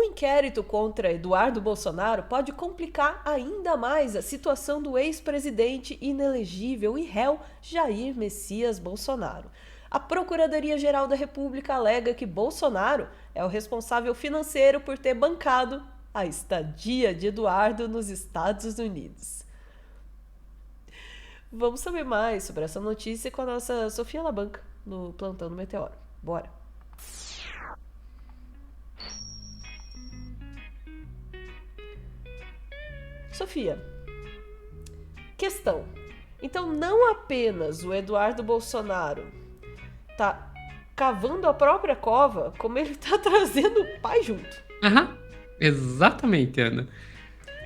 inquérito contra Eduardo Bolsonaro pode complicar ainda mais a situação do ex-presidente inelegível e réu Jair Messias Bolsonaro. A Procuradoria-Geral da República alega que Bolsonaro é o responsável financeiro por ter bancado a estadia de Eduardo nos Estados Unidos. Vamos saber mais sobre essa notícia com a nossa Sofia Labanca, no Plantão do Meteoro. Bora! Sofia, questão. Então, não apenas o Eduardo Bolsonaro tá cavando a própria cova, como ele tá trazendo o pai junto. Aham, exatamente, Ana.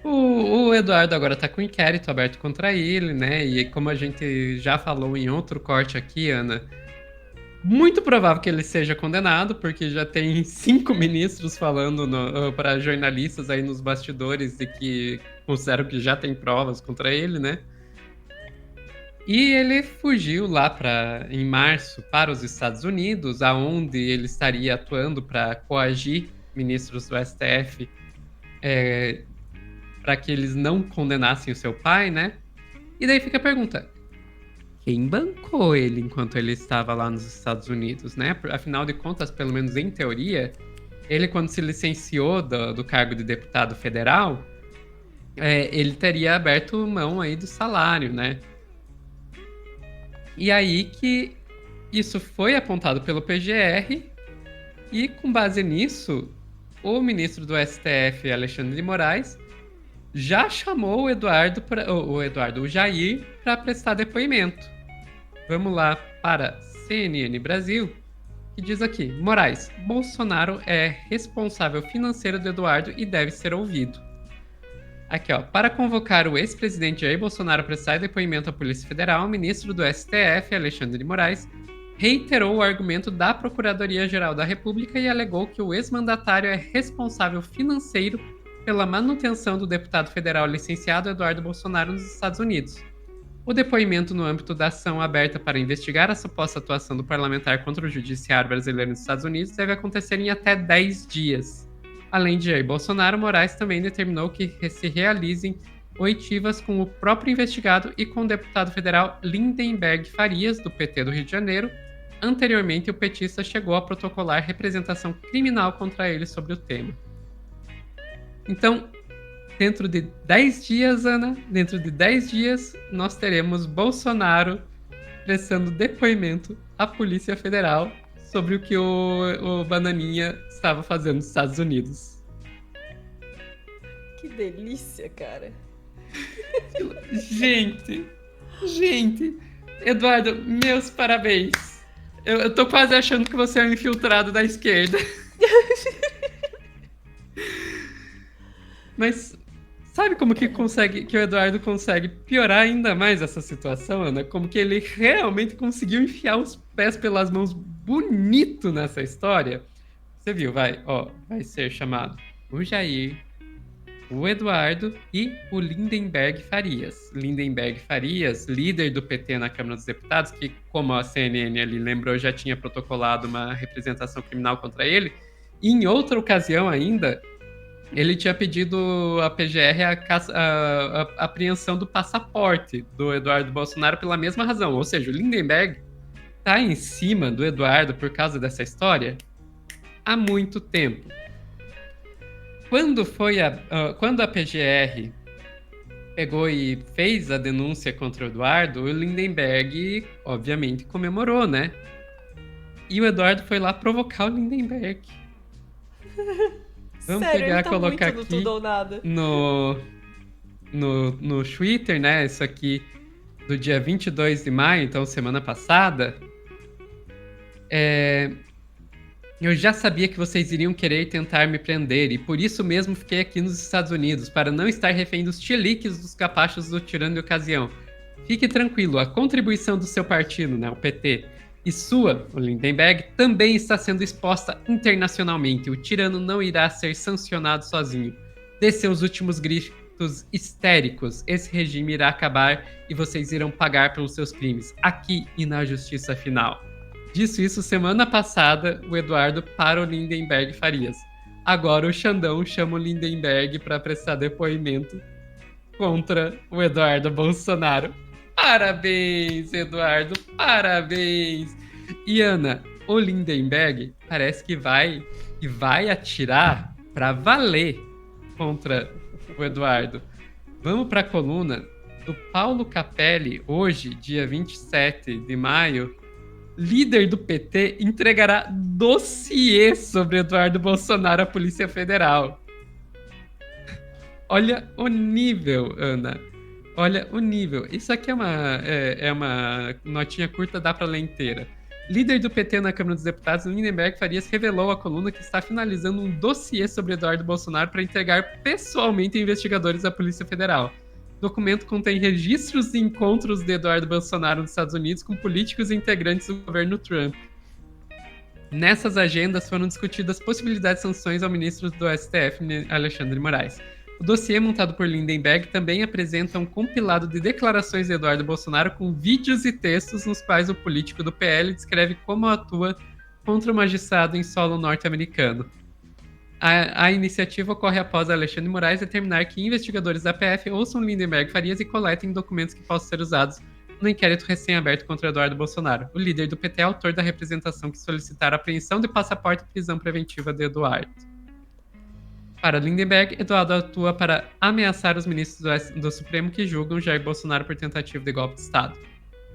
O Eduardo agora tá com inquérito aberto contra ele, né? E como a gente já falou em outro corte aqui, Ana, muito provável que ele seja condenado, porque já tem 5 ministros falando para jornalistas aí nos bastidores de que consideram que já tem provas contra ele, né? E ele fugiu lá em março para os Estados Unidos, aonde ele estaria atuando para coagir ministros do STF para que eles não condenassem o seu pai, né? E daí fica a pergunta: quem bancou ele enquanto ele estava lá nos Estados Unidos, né? Afinal de contas, pelo menos em teoria, ele, quando se licenciou do cargo de deputado federal, ele teria aberto mão aí do salário, né? E aí que isso foi apontado pelo PGR e, com base nisso, o ministro do STF, Alexandre de Moraes, já chamou o Jair para prestar depoimento. Vamos lá para CNN Brasil, que diz aqui: Moraes, Bolsonaro é responsável financeiro do Eduardo e deve ser ouvido. Aqui, ó, para convocar o ex-presidente Jair Bolsonaro a prestar depoimento à Polícia Federal, o ministro do STF, Alexandre de Moraes, reiterou o argumento da Procuradoria-Geral da República e alegou que o ex-mandatário é responsável financeiro pela manutenção do deputado federal licenciado Eduardo Bolsonaro nos Estados Unidos. O depoimento no âmbito da ação aberta para investigar a suposta atuação do parlamentar contra o judiciário brasileiro nos Estados Unidos deve acontecer em até 10 dias. Além de Jair Bolsonaro, Moraes também determinou que se realizem oitivas com o próprio investigado e com o deputado federal Lindenberg Farias, do PT do Rio de Janeiro. Anteriormente, o petista chegou a protocolar representação criminal contra ele sobre o tema. Então, dentro de 10 dias, Ana, nós teremos Bolsonaro prestando depoimento à Polícia Federal sobre o que o Bananinha estava fazendo nos Estados Unidos. Que delícia, cara. Gente, Eduardo, meus parabéns. Eu tô quase achando que você é um infiltrado da esquerda. Mas sabe como que o Eduardo consegue piorar ainda mais essa situação, Ana? Como que ele realmente conseguiu enfiar os pés pelas mãos bonito nessa história? Você viu, vai ser chamado o Jair, o Eduardo e o Lindenberg Farias. Lindenberg Farias, líder do PT na Câmara dos Deputados, que, como a CNN ali lembrou, já tinha protocolado uma representação criminal contra ele. E em outra ocasião ainda, ele tinha pedido à PGR a apreensão do passaporte do Eduardo Bolsonaro pela mesma razão. Ou seja, o Lindenberg tá em cima do Eduardo por causa dessa história há muito tempo. Quando a PGR pegou e fez a denúncia contra o Eduardo, o Lindenberg, obviamente, comemorou, né? E o Eduardo foi lá provocar o Lindenberg. Vamos Sério, pegar ele tá colocar muito no aqui tudo ou nada. no Twitter, né? Isso aqui do dia 22 de maio, então semana passada. Eu já sabia que vocês iriam querer tentar me prender, e por isso mesmo fiquei aqui nos Estados Unidos, para não estar refém dos chiliques dos capachos do tirano de ocasião. Fique tranquilo, a contribuição do seu partido, né, o PT, e sua, o Lindenberg, também está sendo exposta internacionalmente. O tirano não irá ser sancionado sozinho. Dê seus últimos gritos histéricos. Esse regime irá acabar e vocês irão pagar pelos seus crimes, aqui e na justiça final. Disse isso semana passada o Eduardo para o Lindenberg Farias. Agora o Xandão chama o Lindenberg para prestar depoimento contra o Eduardo Bolsonaro. Parabéns, Eduardo, parabéns! E Ana, o Lindenberg parece que vai atirar para valer contra o Eduardo. Vamos para a coluna do Paulo Capelli, hoje, dia 27 de maio. Líder do PT entregará dossiê sobre Eduardo Bolsonaro à Polícia Federal. Olha o nível, Ana. Olha o nível. Isso aqui é uma notinha curta, dá para ler inteira. Líder do PT na Câmara dos Deputados, Lindenberg Farias, revelou à coluna que está finalizando um dossiê sobre Eduardo Bolsonaro para entregar pessoalmente a investigadores da Polícia Federal. O documento contém registros de encontros de Eduardo Bolsonaro nos Estados Unidos com políticos e integrantes do governo Trump. Nessas agendas foram discutidas possibilidades de sanções ao ministro do STF, Alexandre de Moraes. O dossiê montado por Lindenberg também apresenta um compilado de declarações de Eduardo Bolsonaro com vídeos e textos nos quais o político do PL descreve como atua contra o magistrado em solo norte-americano. A iniciativa ocorre após Alexandre de Moraes determinar que investigadores da PF ouçam Lindenberg Farias e coletem documentos que possam ser usados no inquérito recém-aberto contra Eduardo Bolsonaro. O líder do PT é autor da representação que solicitaram a apreensão de passaporte e prisão preventiva de Eduardo. Para Lindenberg, Eduardo atua para ameaçar os ministros do Supremo que julgam Jair Bolsonaro por tentativa de golpe de Estado.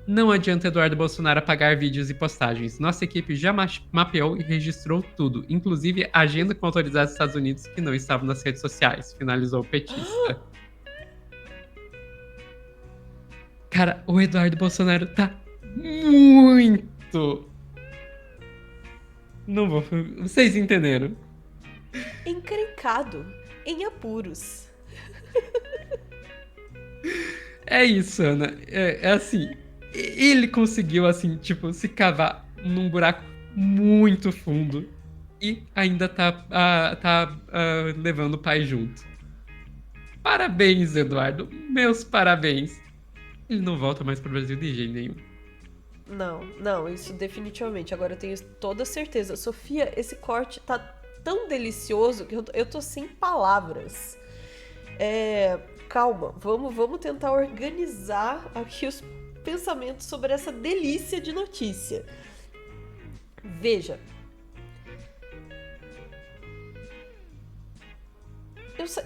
Não adianta Eduardo Bolsonaro apagar vídeos e postagens. Nossa equipe já mapeou e registrou tudo, inclusive a agenda com autoridades dos Estados Unidos que não estavam nas redes sociais, finalizou o petista. Cara, o Eduardo Bolsonaro tá muito... Não vou... Vocês entenderam? Encrencado, em apuros. É isso, Ana. É assim... Ele conseguiu, assim, tipo, se cavar num buraco muito fundo e ainda tá levando o pai junto. Parabéns, Eduardo. Meus parabéns. Ele não volta mais pro Brasil de jeito nenhum. Não, isso definitivamente. Agora eu tenho toda certeza. Sofia, esse corte tá tão delicioso que eu tô sem palavras. Calma, vamos tentar organizar aqui os pensamentos sobre essa delícia de notícia. Veja.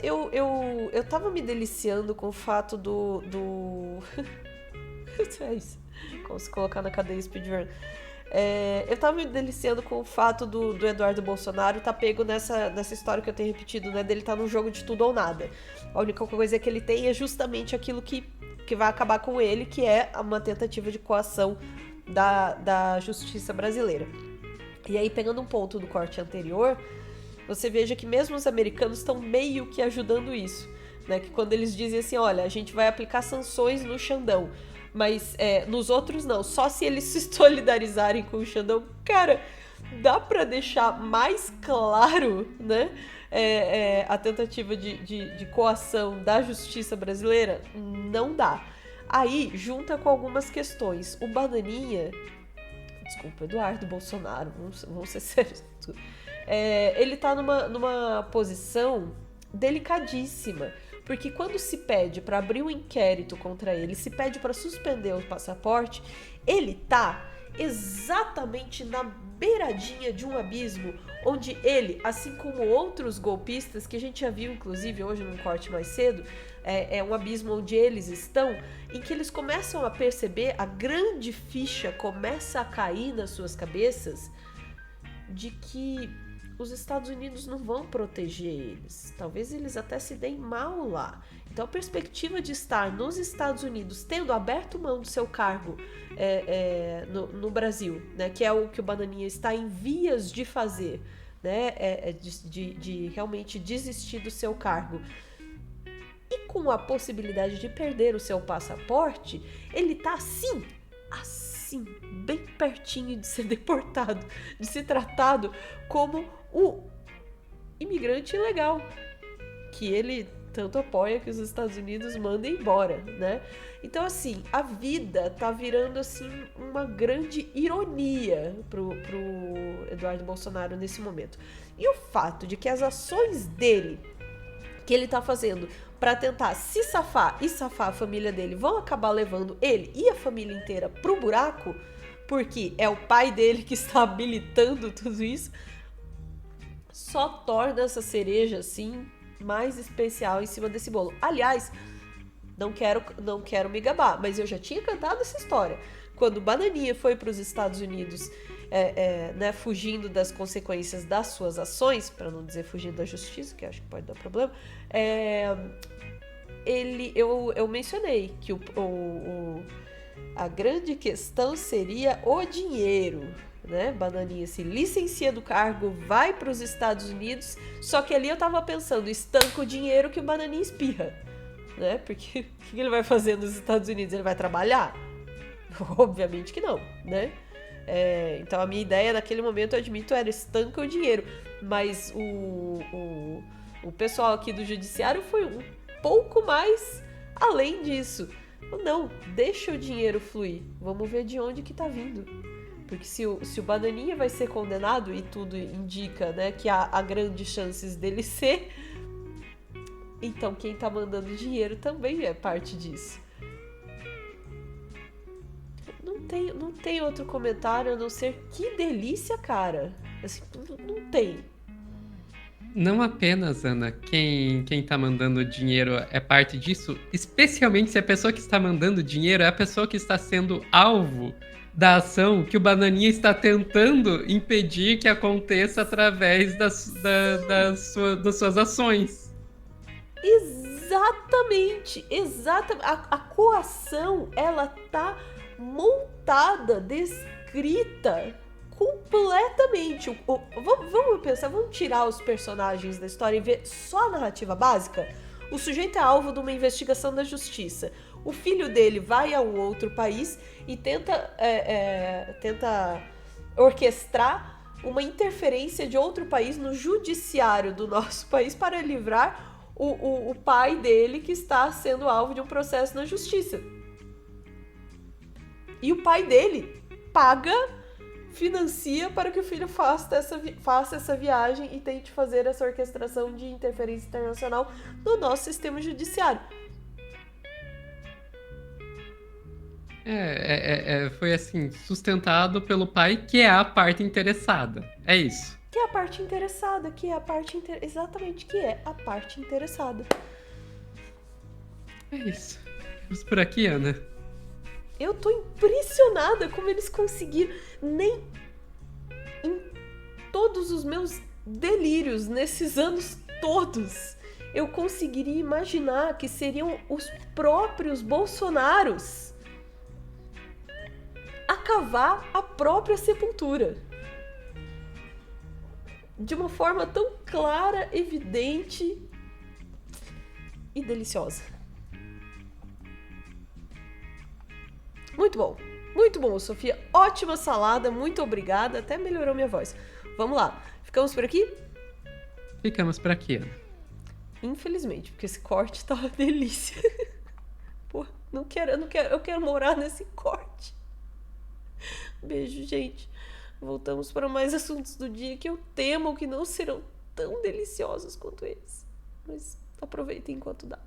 Eu tava me deliciando com o fato do... É isso. Como se colocar na cadeia speedrun. Eu tava me deliciando com o fato do Eduardo Bolsonaro tá pego nessa história que eu tenho repetido, né? Dele tá num jogo de tudo ou nada. A única coisa que ele tem é justamente aquilo que vai acabar com ele, que é uma tentativa de coação da justiça brasileira. E aí, pegando um ponto do corte anterior, você veja que mesmo os americanos estão meio que ajudando isso, né? Que quando eles dizem assim, olha, a gente vai aplicar sanções no Xandão, mas nos outros não, só se eles se solidarizarem com o Xandão. Cara, dá pra deixar mais claro, né? A tentativa de coação da justiça brasileira? Não dá. Aí, junta com algumas questões. O Bananinha... Desculpa, Eduardo Bolsonaro, vamos ser sérios. Ele tá numa posição delicadíssima. Porque quando se pede para abrir um inquérito contra ele, se pede para suspender o passaporte, ele tá exatamente na beiradinha de um abismo, onde ele, assim como outros golpistas, que a gente já viu inclusive hoje num corte mais cedo, é um abismo onde eles estão, em que eles começam a perceber, a grande ficha começa a cair nas suas cabeças, de que os Estados Unidos não vão proteger eles. Talvez eles até se deem mal lá. Então a perspectiva de estar nos Estados Unidos, tendo aberto mão do seu cargo no Brasil, né, que é o que o Bananinha está em vias de fazer, né, de realmente desistir do seu cargo, e com a possibilidade de perder o seu passaporte, ele está assim, bem pertinho de ser deportado, de ser tratado como o imigrante ilegal que ele tanto apoia que os Estados Unidos mandem embora, né? Então, assim, a vida tá virando, assim, uma grande ironia pro Eduardo Bolsonaro nesse momento. E o fato de que as ações dele, que ele tá fazendo para tentar se safar e safar a família dele, vão acabar levando ele e a família inteira pro buraco, porque é o pai dele que está habilitando tudo isso, só torna essa cereja, assim, mais especial em cima desse bolo. Aliás, não quero me gabar, mas eu já tinha cantado essa história. Quando o Bananinha foi para os Estados Unidos, né, fugindo das consequências das suas ações, para não dizer fugindo da justiça, que acho que pode dar problema, eu mencionei que a grande questão seria o dinheiro, né? Bananinha se licencia do cargo, vai para os Estados Unidos, só que ali eu tava pensando, estanca o dinheiro que o Bananinha espirra, né? Porque o que ele vai fazer nos Estados Unidos? Ele vai trabalhar? Obviamente que não, né? Então a minha ideia naquele momento, eu admito, era estanca o dinheiro, mas o pessoal aqui do judiciário foi um pouco mais além disso. Não, deixa o dinheiro fluir, vamos ver de onde que tá vindo. Porque se o Bananinha vai ser condenado, e tudo indica, né, que há grandes chances dele ser, então quem tá mandando dinheiro também é parte disso. Não tem outro comentário a não ser que delícia, cara. Assim, não tem. Não apenas, Ana, quem tá mandando dinheiro é parte disso, especialmente se a pessoa que está mandando dinheiro é a pessoa que está sendo alvo da ação que o Bananinha está tentando impedir que aconteça através das suas ações. Exatamente. A coação, ela tá montada, descrita completamente. Vamos pensar, vamos tirar os personagens da história e ver só a narrativa básica? O sujeito é alvo de uma investigação da justiça. O filho dele vai a um outro país e tenta orquestrar uma interferência de outro país no judiciário do nosso país para livrar o pai dele, que está sendo alvo de um processo na justiça. E o pai dele financia para que o filho faça essa viagem e tente fazer essa orquestração de interferência internacional no nosso sistema judiciário. Foi assim, sustentado pelo pai, que é a parte interessada. É isso. Que é a parte interessada, exatamente, que é a parte interessada. É isso. Vamos por aqui, Ana. Eu tô impressionada como eles conseguiram. Nem em todos os meus delírios, nesses anos todos, eu conseguiria imaginar que seriam os próprios Bolsonaros a cavar a própria sepultura. De uma forma tão clara, evidente e deliciosa. Muito bom, Sofia. Ótima salada, muito obrigada. Até melhorou minha voz. Vamos lá. Ficamos por aqui? Ficamos por aqui, Ana. Infelizmente, porque esse corte tá uma delícia. Pô, eu quero morar nesse corte. Beijo, gente. Voltamos para mais assuntos do dia que eu temo que não serão tão deliciosos quanto eles. Mas aproveitem enquanto dá.